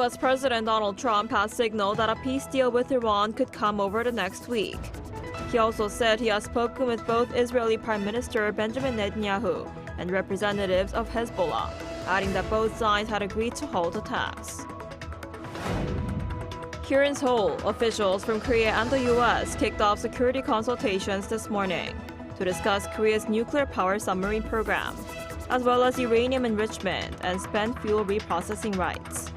US President Donald Trump has signaled that a peace deal with Iran could come over the next week. He also said he has spoken with both Israeli Prime Minister Benjamin Netanyahu and representatives of Hezbollah, adding that both sides had agreed to halt attacks. Here in Seoul, officials from Korea and the US kicked off security consultations this morning to discuss Korea's nuclear power submarine program, as well as uranium enrichment and spent fuel reprocessing rights.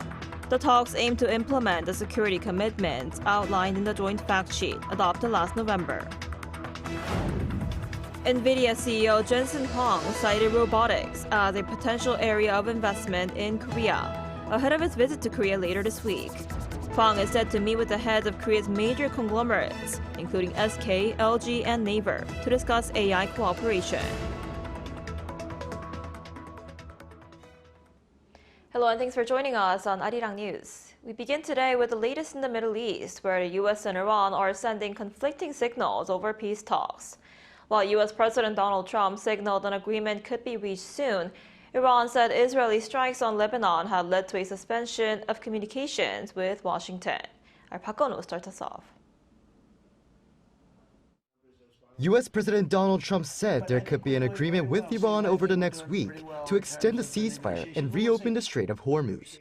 The talks aim to implement the security commitments outlined in the joint fact sheet adopted last November. NVIDIA CEO Jensen Huang cited robotics as a potential area of investment in Korea ahead of his visit to Korea later this week. Huang is said to meet with the heads of Korea's major conglomerates, including SK, LG, and Naver, to discuss AI cooperation. Hello and thanks for joining us on Arirang News. We begin today with the latest in the Middle East, where the US and Iran are sending conflicting signals over peace talks. While US President Donald Trump signaled an agreement could be reached soon, Iran said Israeli strikes on Lebanon had led to a suspension of communications with Washington. Our Park Eun-woo starts us off. U.S. President Donald Trump said there could be an agreement with Iran over the next week to extend the ceasefire and reopen the Strait of Hormuz.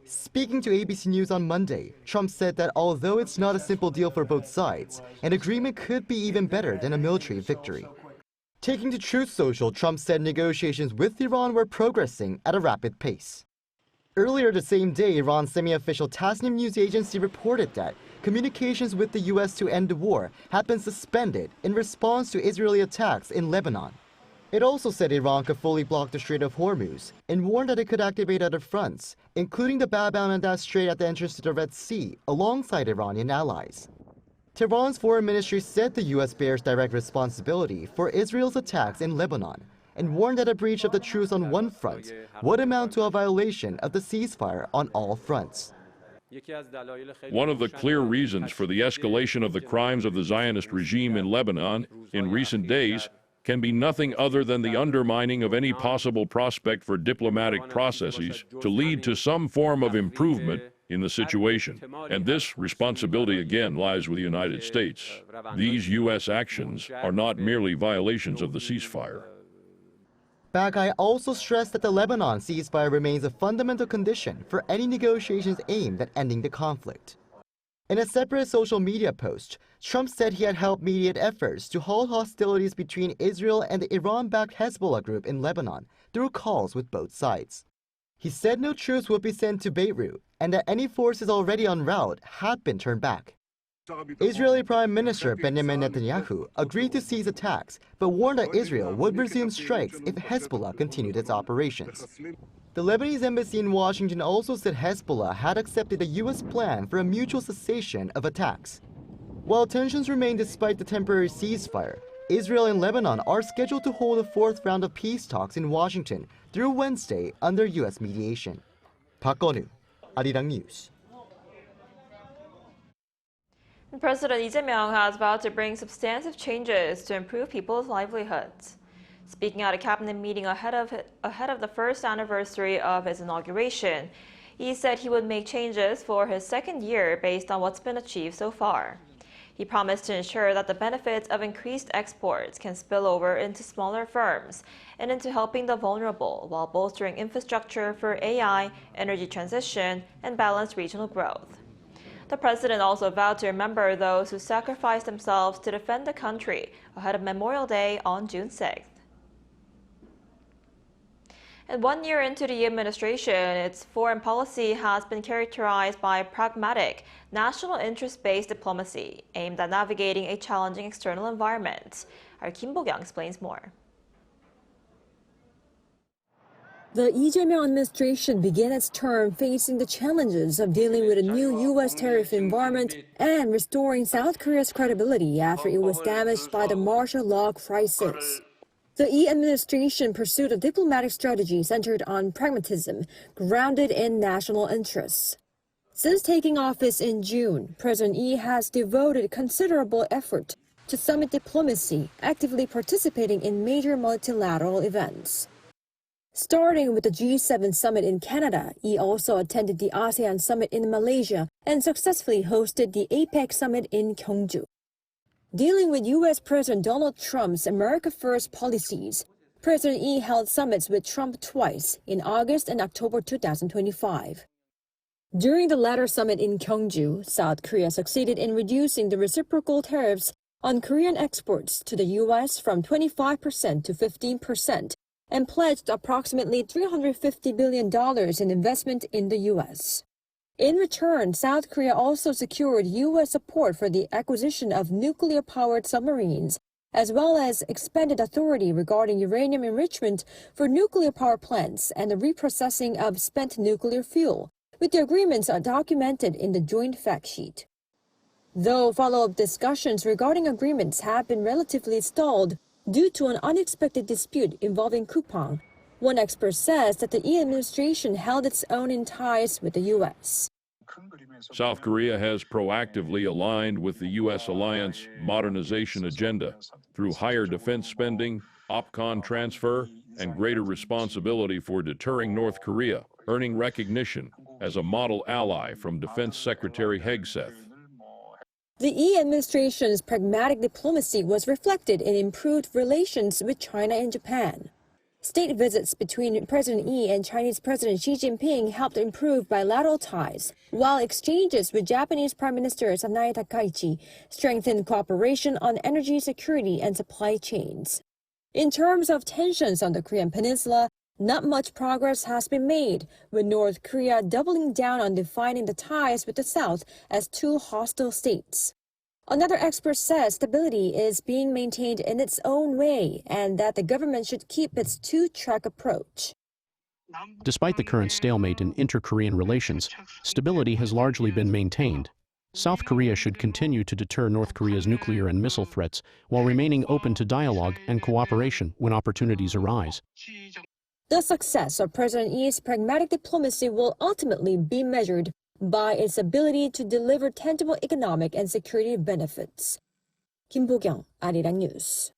Speaking to ABC News on Monday, Trump said that although it's not a simple deal for both sides, an agreement could be even better than a military victory. Taking to Truth Social, Trump said negotiations with Iran were progressing at a rapid pace. Earlier the same day, Iran's semi-official Tasnim news agency reported that communications with the U.S. to end the war had been suspended in response to Israeli attacks in Lebanon. It also said Iran could fully block the Strait of Hormuz and warned that it could activate other fronts, including the Bab al-Mandab Strait at the entrance to the Red Sea, alongside Iranian allies. Tehran's foreign ministry said the U.S. bears direct responsibility for Israel's attacks in Lebanon and warned that a breach of the truce on one front would amount to a violation of the ceasefire on all fronts. One of the clear reasons for the escalation of the crimes of the Zionist regime in Lebanon in recent days can be nothing other than the undermining of any possible prospect for diplomatic processes to lead to some form of improvement in the situation. And this responsibility again lies with the United States. These U.S. actions are not merely violations of the ceasefire. Bagai also stressed that the Lebanon ceasefire remains a fundamental condition for any negotiations aimed at ending the conflict. In a separate social media post, Trump said he had helped mediate efforts to halt hostilities between Israel and the Iran-backed Hezbollah group in Lebanon through calls with both sides. He said no troops would be sent to Beirut and that any forces already en route had been turned back. Israeli Prime Minister Benjamin Netanyahu agreed to cease attacks, but warned that Israel would resume strikes if Hezbollah continued its operations. The Lebanese embassy in Washington also said Hezbollah had accepted a U.S. plan for a mutual cessation of attacks. While tensions remain despite the temporary ceasefire, Israel and Lebanon are scheduled to hold a fourth round of peace talks in Washington through Wednesday under U.S. mediation. Park Eun-woo, Arirang News. President Lee Jae-myung has vowed to bring substantive changes to improve people's livelihoods. Speaking at a cabinet meeting ahead of the first anniversary of his inauguration, he said he would make changes for his second year based on what's been achieved so far. He promised to ensure that the benefits of increased exports can spill over into smaller firms and into helping the vulnerable while bolstering infrastructure for AI, energy transition, and balanced regional growth. The president also vowed to remember those who sacrificed themselves to defend the country ahead of Memorial Day on June 6th. And 1 year into the administration, its foreign policy has been characterized by pragmatic, national interest-based diplomacy aimed at navigating a challenging external environment. Our Kim Bo-kyung explains more. The Lee Jae-myung administration began its term facing the challenges of dealing with a new U.S. tariff environment and restoring South Korea's credibility after it was damaged by the martial law crisis. The Lee administration pursued a diplomatic strategy centered on pragmatism, grounded in national interests. Since taking office in June, President Lee has devoted considerable effort to summit diplomacy, actively participating in major multilateral events. Starting with the G7 summit in Canada, Yi also attended the ASEAN summit in Malaysia and successfully hosted the APEC summit in Gyeongju. Dealing with U.S. President Donald Trump's America First policies, President Yi held summits with Trump twice in August and October 2025. During the latter summit in Gyeongju, South Korea succeeded in reducing the reciprocal tariffs on Korean exports to the U.S. from 25% to 15%, and pledged approximately $350 billion in investment in the U.S. In return, South Korea also secured U.S. support for the acquisition of nuclear-powered submarines, as well as expanded authority regarding uranium enrichment for nuclear power plants and the reprocessing of spent nuclear fuel, with the agreements documented in the joint fact sheet. Though follow-up discussions regarding agreements have been relatively stalled due to an unexpected dispute involving Kupang, one expert says that the Yi administration held its own in ties with the U.S. South Korea has proactively aligned with the U.S. alliance modernization agenda through higher defense spending, OPCON transfer, and greater responsibility for deterring North Korea, earning recognition as a model ally from Defense Secretary Hegseth. The Yi administration's pragmatic diplomacy was reflected in improved relations with China and Japan. State visits between President Yi and Chinese President Xi Jinping helped improve bilateral ties, while exchanges with Japanese Prime Minister Sanae Takaichi strengthened cooperation on energy security and supply chains. In terms of tensions on the Korean peninsula, not much progress has been made, with North Korea doubling down on defining the ties with the South as two hostile states. Another expert says stability is being maintained in its own way and that the government should keep its two-track approach. Despite the current stalemate in inter-Korean relations, stability has largely been maintained. South Korea should continue to deter North Korea's nuclear and missile threats while remaining open to dialogue and cooperation when opportunities arise. The success of President Yi's pragmatic diplomacy will ultimately be measured by its ability to deliver tangible economic and security benefits. Kim Bo-kyung, Arirang News.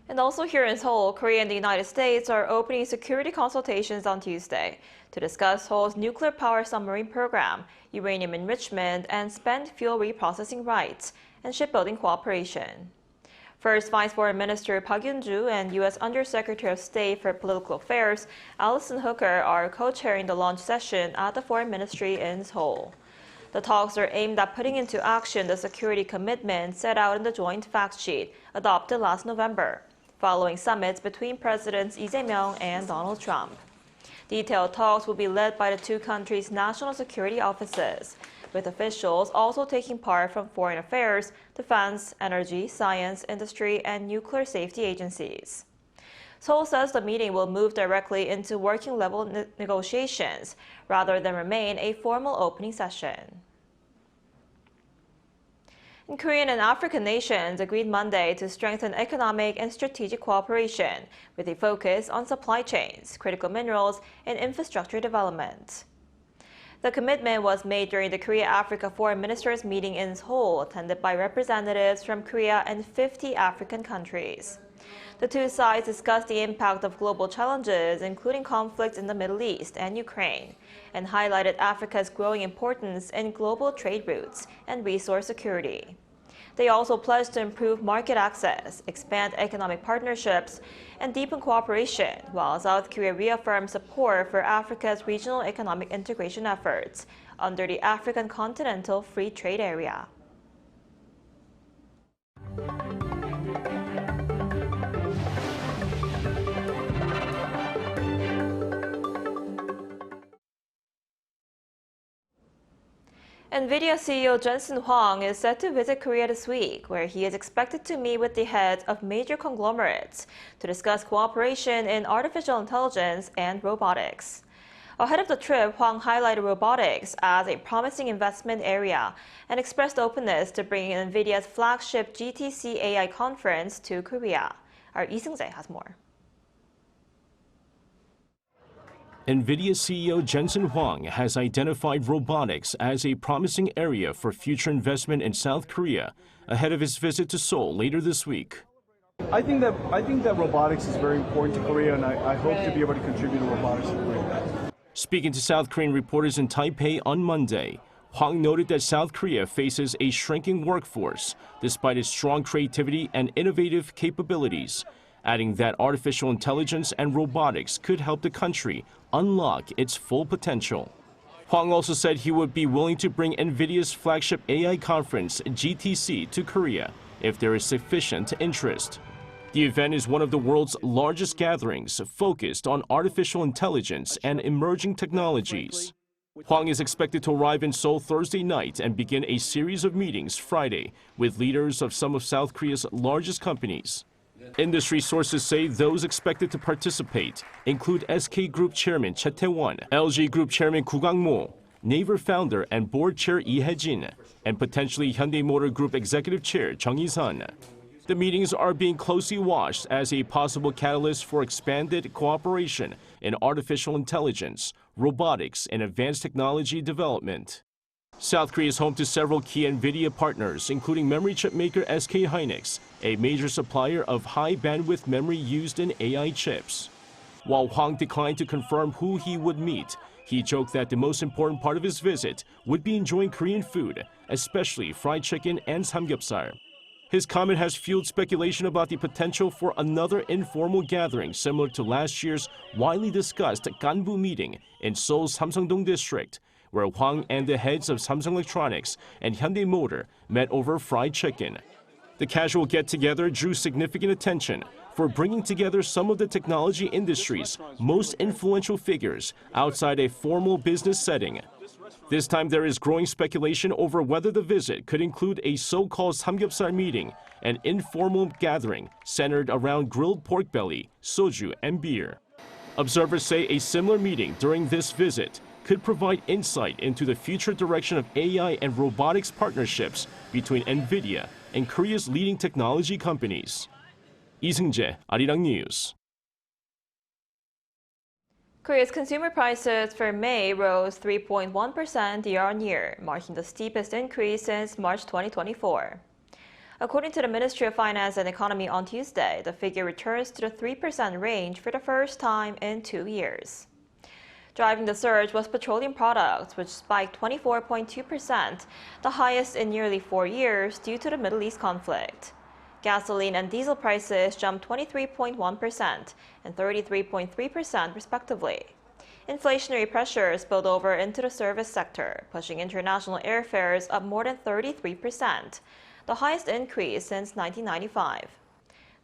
And also here in Seoul, Korea and the United States are opening security consultations on Tuesday to discuss Seoul's nuclear power submarine program, uranium enrichment, and spent fuel reprocessing rights, and shipbuilding cooperation. First Vice Foreign Minister Park Yun-ju and U.S. Undersecretary of State for Political Affairs Allison Hooker are co-chairing the launch session at the Foreign Ministry in Seoul. The talks are aimed at putting into action the security commitments set out in the joint fact sheet adopted last November, following summits between Presidents Lee Jae-myung and Donald Trump. Detailed talks will be led by the two countries' national security offices, with officials also taking part from foreign affairs, defense, energy, science, industry, and nuclear safety agencies. Seoul says the meeting will move directly into working-level negotiations rather than remain a formal opening session. And Korean and African nations agreed Monday to strengthen economic and strategic cooperation with a focus on supply chains, critical minerals, and infrastructure development. The commitment was made during the Korea-Africa Foreign Ministers meeting in Seoul, attended by representatives from Korea and 50 African countries. The two sides discussed the impact of global challenges, including conflicts in the Middle East and Ukraine, and highlighted Africa's growing importance in global trade routes and resource security. They also pledged to improve market access, expand economic partnerships, and deepen cooperation, while South Korea reaffirmed support for Africa's regional economic integration efforts under the African Continental Free Trade Area. NVIDIA CEO Jensen Huang is set to visit Korea this week, where he is expected to meet with the heads of major conglomerates to discuss cooperation in artificial intelligence and robotics. Ahead of the trip, Huang highlighted robotics as a promising investment area and expressed openness to bringing NVIDIA's flagship GTC AI conference to Korea. Our Lee Seung-jae has more. NVIDIA CEO Jensen Huang has identified robotics as a promising area for future investment in South Korea ahead of his visit to Seoul later this week. I think that robotics is very important to Korea, and I hope to be able to contribute to robotics in Korea. Speaking to South Korean reporters in Taipei on Monday, Huang noted that South Korea faces a shrinking workforce despite its strong creativity and innovative capabilities, adding that artificial intelligence and robotics could help the country unlock its full potential. Huang also said he would be willing to bring NVIDIA's flagship AI conference, GTC, to Korea if there is sufficient interest. The event is one of the world's largest gatherings focused on artificial intelligence and emerging technologies. Huang is expected to arrive in Seoul Thursday night and begin a series of meetings Friday with leaders of some of South Korea's largest companies. Industry sources say those expected to participate include SK Group Chairman Choi Tae-won, LG Group Chairman Koo Gang-mo, Naver founder and board chair Lee Hae-jin, and potentially Hyundai Motor Group Executive Chair Chung Hee-sun. The meetings are being closely watched as a possible catalyst for expanded cooperation in artificial intelligence, robotics, and advanced technology development. South Korea is home to several key NVIDIA partners, including memory chip maker SK Hynix, a major supplier of high-bandwidth memory used in AI chips. While Huang declined to confirm who he would meet, he joked that the most important part of his visit would be enjoying Korean food, especially fried chicken and samgyeopsal. His comment has fueled speculation about the potential for another informal gathering similar to last year's widely discussed Ganbu meeting in Seoul's Samsung-dong district, where Huang and the heads of Samsung Electronics and Hyundai Motor met over fried chicken. The casual get-together drew significant attention for bringing together some of the technology industry's most influential figures outside a formal business setting. This time there is growing speculation over whether the visit could include a so-called samgyeopsal meeting, an informal gathering centered around grilled pork belly, soju, and beer. Observers say a similar meeting during this visit could provide insight into the future direction of AI and robotics partnerships between NVIDIA and Korea's leading technology companies. Lee Seung-jae, Arirang News. Korea's consumer prices for May rose 3.1% year-on-year, marking the steepest increase since March 2024. According to the Ministry of Finance and Economy on Tuesday, the figure returns to the 3% range for the first time in 2 years. Driving the surge was petroleum products, which spiked 24.2%, the highest in nearly 4 years due to the Middle East conflict. Gasoline and diesel prices jumped 23.1% and 33.3% respectively. Inflationary pressures spilled over into the service sector, pushing international airfares up more than 33%, the highest increase since 1995.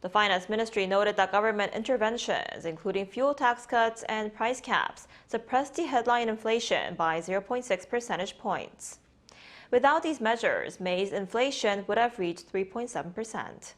The Finance Ministry noted that government interventions, including fuel tax cuts and price caps, suppressed the headline inflation by 0.6 percentage points. Without these measures, May's inflation would have reached 3.7%.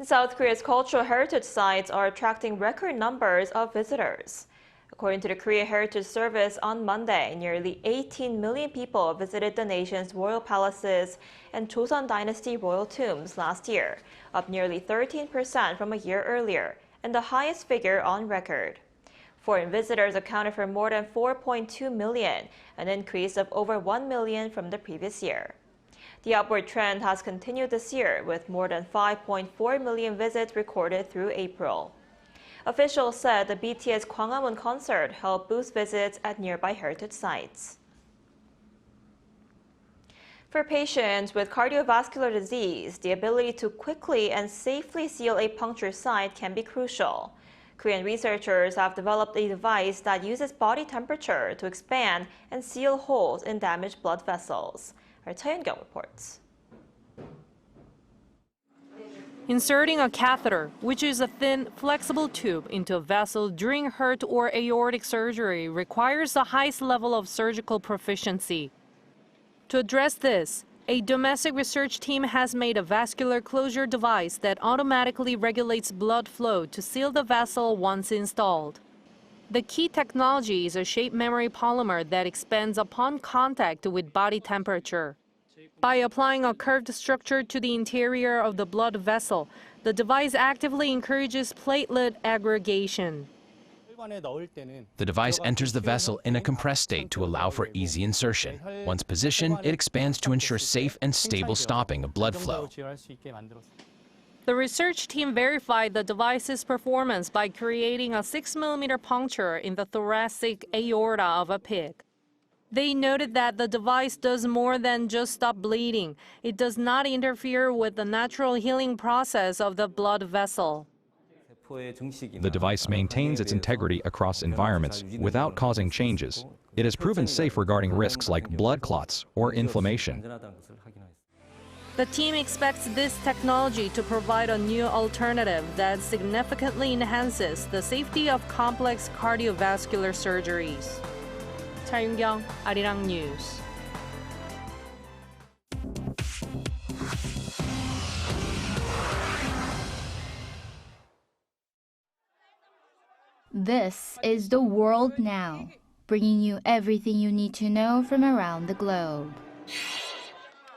South Korea's cultural heritage sites are attracting record numbers of visitors. According to the Korea Heritage Service on Monday, nearly 18 million people visited the nation's royal palaces and Joseon Dynasty royal tombs last year, up nearly 13% from a year earlier, and the highest figure on record. Foreign visitors accounted for more than 4.2 million, an increase of over 1 million from the previous year. The upward trend has continued this year, with more than 5.4 million visits recorded through April. Officials said the BTS Gwanghwamun concert helped boost visits at nearby heritage sites. For patients with cardiovascular disease, the ability to quickly and safely seal a puncture site can be crucial. Korean researchers have developed a device that uses body temperature to expand and seal holes in damaged blood vessels. Our Tae-yeon reports. Inserting a catheter, which is a thin, flexible tube, into a vessel during heart or aortic surgery requires the highest level of surgical proficiency. To address this, a domestic research team has made a vascular closure device that automatically regulates blood flow to seal the vessel once installed. The key technology is a shape memory polymer that expands upon contact with body temperature. By applying a curved structure to the interior of the blood vessel, the device actively encourages platelet aggregation. The device enters the vessel in a compressed state to allow for easy insertion. Once positioned, it expands to ensure safe and stable stopping of blood flow. The research team verified the device's performance by creating a 6mm puncture in the thoracic aorta of a pig. They noted that the device does more than just stop bleeding. It does not interfere with the natural healing process of the blood vessel. The device maintains its integrity across environments without causing changes. It has proven safe regarding risks like blood clots or inflammation. The team expects this technology to provide a new alternative that significantly enhances the safety of complex cardiovascular surgeries. 차윤경, Arirang News. This is The World Now, bringing you everything you need to know from around the globe.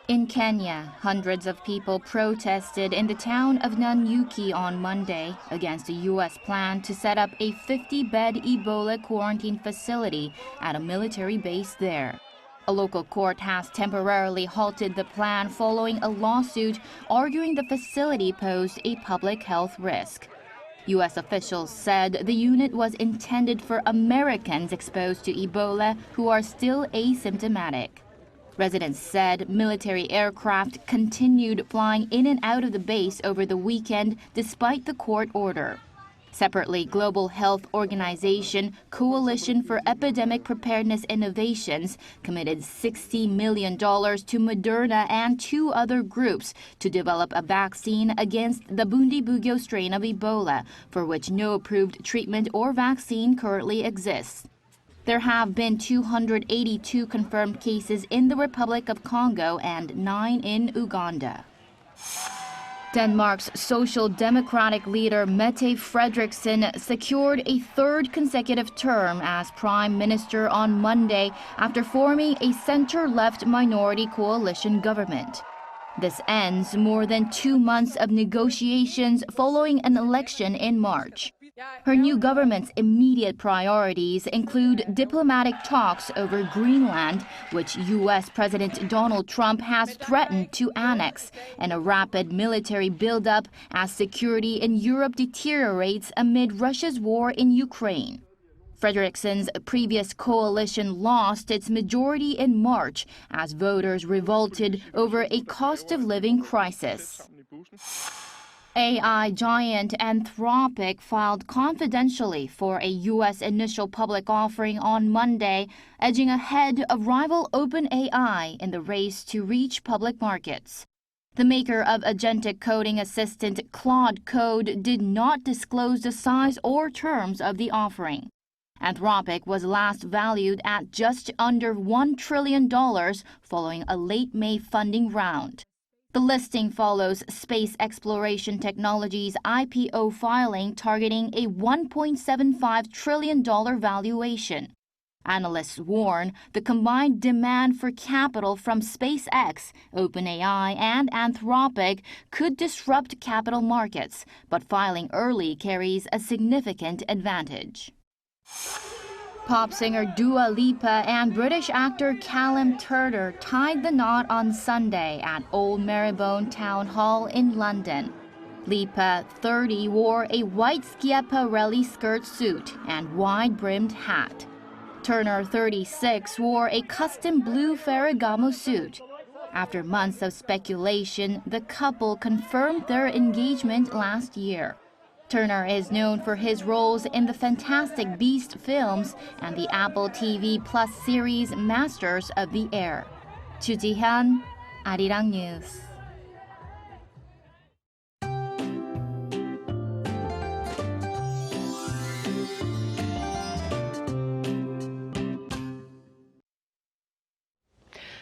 In Kenya, hundreds of people protested in the town of Nanyuki on Monday against the U.S. plan to set up a 50-bed Ebola quarantine facility at a military base there. A local court has temporarily halted the plan following a lawsuit arguing the facility posed a public health risk. U.S. officials said the unit was intended for Americans exposed to Ebola who are still asymptomatic. Residents said military aircraft continued flying in and out of the base over the weekend despite the court order. Separately, global health organization Coalition for Epidemic Preparedness Innovations committed $60 million to Moderna and two other groups to develop a vaccine against the Bundibugyo strain of Ebola, for which no approved treatment or vaccine currently exists. There have been 282 confirmed cases in the Republic of Congo and 9 in Uganda. Denmark's Social Democratic leader Mette Frederiksen secured a third consecutive term as prime minister on Monday after forming a center-left minority coalition government. This ends more than 2 months of negotiations following an election in March. Her new government's immediate priorities include diplomatic talks over Greenland, which U.S. President Donald Trump has threatened to annex, and a rapid military buildup as security in Europe deteriorates amid Russia's war in Ukraine. Frederiksen's previous coalition lost its majority in March as voters revolted over a cost-of-living crisis. AI giant Anthropic filed confidentially for a U.S. initial public offering on Monday, edging ahead of rival OpenAI in the race to reach public markets. The maker of agentic coding assistant Claude Code did not disclose the size or terms of the offering. Anthropic was last valued at just under $1 trillion following a late May funding round. The listing follows Space Exploration Technologies' IPO filing targeting a $1.75 trillion valuation. Analysts warn the combined demand for capital from SpaceX, OpenAI, and Anthropic could disrupt capital markets, but filing early carries a significant advantage. Pop singer Dua Lipa and British actor Callum Turner tied the knot on Sunday at Old Marylebone Town Hall in London. Lipa, 30, wore a white Schiaparelli skirt suit and wide-brimmed hat. Turner, 36, wore a custom blue Ferragamo suit. After months of speculation, the couple confirmed their engagement last year. Turner is known for his roles in the Fantastic Beasts films and the Apple TV Plus series Masters of the Air. Chu Ji-hyun, Arirang News.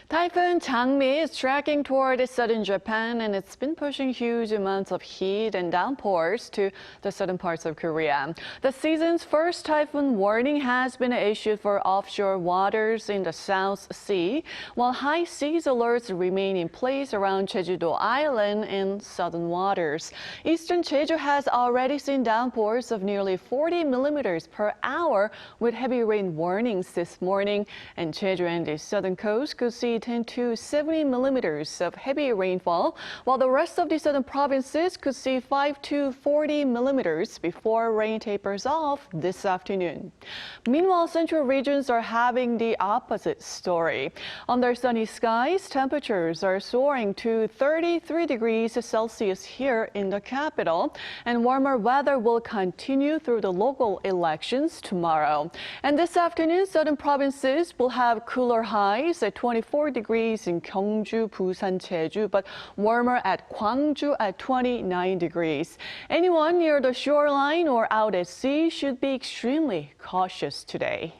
Typhoon Jangmi is tracking toward southern Japan, and it's been pushing huge amounts of heat and downpours to the southern parts of Korea. The season's first typhoon warning has been issued for offshore waters in the South Sea, while high seas alerts remain in place around Jeju-do Island in southern waters. Eastern Jeju has already seen downpours of nearly 40 millimeters per hour, with heavy rain warnings this morning, and Jeju and the southern coast could see 10 to 70 millimeters of heavy rainfall, while the rest of the southern provinces could see 5 to 40 millimeters before rain tapers off this afternoon. Meanwhile, central regions are having the opposite story. Under sunny skies, temperatures are soaring to 33 degrees Celsius here in the capital, and warmer weather will continue through the local elections tomorrow. And this afternoon, southern provinces will have cooler highs at 24 degrees in Gyeongju, Busan, Jeju, but warmer at Gwangju at 29 degrees. Anyone near the shoreline or out at sea should be extremely cautious today.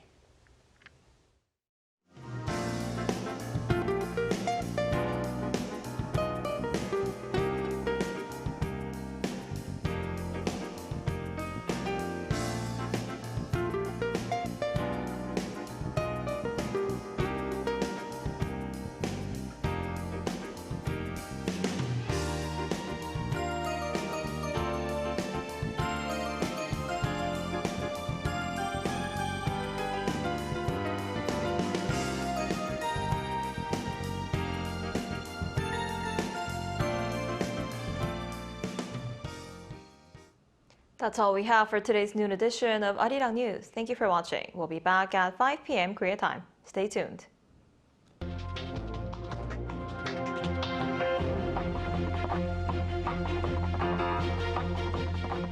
That's all we have for today's noon edition of Arirang News. Thank you for watching. We'll be back at 5 p.m. Korea time. Stay tuned.